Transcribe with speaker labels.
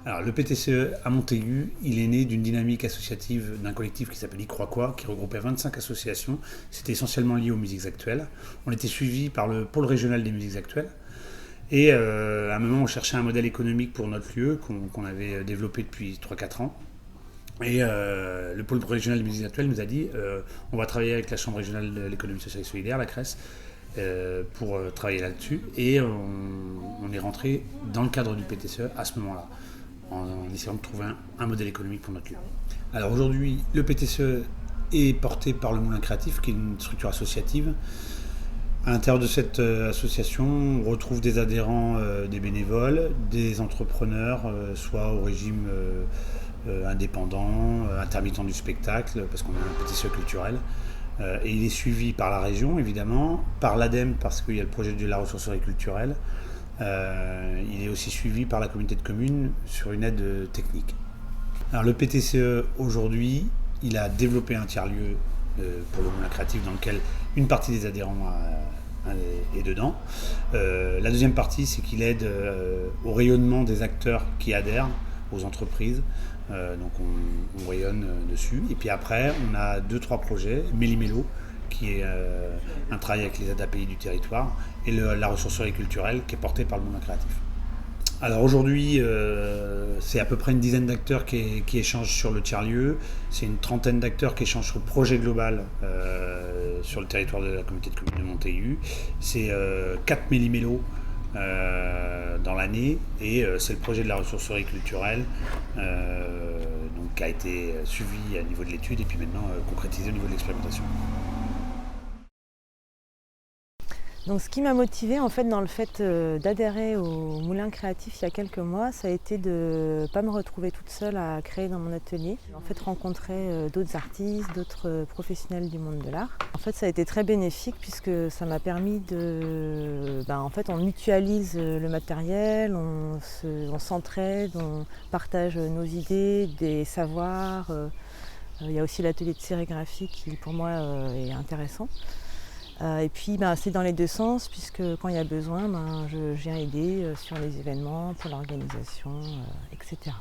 Speaker 1: Alors, le PTCE à Montaigu, il est né d'une dynamique associative d'un collectif qui s'appelle Y Croit Quoi, qui regroupait 25 associations. C'était essentiellement lié aux musiques actuelles. On était suivi par le pôle régional des musiques actuelles. Et à un moment, on cherchait un modèle économique pour notre lieu qu'on avait développé depuis 3-4 ans. Et le pôle régional des musiques actuelles nous a dit on va travailler avec la Chambre régionale de l'économie sociale et solidaire, la CRES, pour travailler là-dessus. Et on est rentré dans le cadre du PTCE à ce moment-là, en essayant de trouver un modèle économique pour notre lieu. Alors aujourd'hui, le PTCE est porté par le Moulin Créatif, qui est une structure associative. À l'intérieur de cette association, on retrouve des adhérents, des bénévoles, des entrepreneurs, soit au régime indépendant, intermittent du spectacle, parce qu'on a un PTCE culturel. Et il est suivi par la région, évidemment, par l'ADEME, parce qu'il y a le projet de la ressourcerie culturelle. Il est aussi suivi par la communauté de communes sur une aide technique. Alors le PTCE, aujourd'hui, il a développé un tiers-lieu pour le Moulin Créatif dans lequel une partie des adhérents est dedans. La deuxième partie, c'est qu'il aide au rayonnement des acteurs qui adhèrent, aux entreprises. Donc on rayonne dessus. Et puis après, on a 2-3 projets, Méli-Mélo, qui est un travail avec les aides API du territoire, et la ressourcerie culturelle, qui est portée par le Moulin Créatif. Alors aujourd'hui, c'est à peu près une dizaine d'acteurs qui échangent sur le tiers-lieu. C'est une trentaine d'acteurs qui échangent sur le projet global sur le territoire de la communauté de communes de Montaigu. C'est 4 méli-mélos dans l'année, et c'est le projet de la ressourcerie culturelle donc, qui a été suivi à niveau de l'étude et puis maintenant concrétisé au niveau de l'expérimentation.
Speaker 2: Donc, ce qui m'a motivée en fait dans le fait d'adhérer au Moulin Créatif il y a quelques mois, ça a été de ne pas me retrouver toute seule à créer dans mon atelier. En fait, rencontrer d'autres artistes, d'autres professionnels du monde de l'art. En fait, ça a été très bénéfique puisque ça m'a permis de... en fait, on mutualise le matériel, on s'entraide, on partage nos idées, des savoirs. Il y a aussi l'atelier de sérigraphie qui, pour moi, est intéressant. Et puis c'est dans les deux sens, puisque quand il y a besoin, je viens aider sur les événements, pour l'organisation, etc.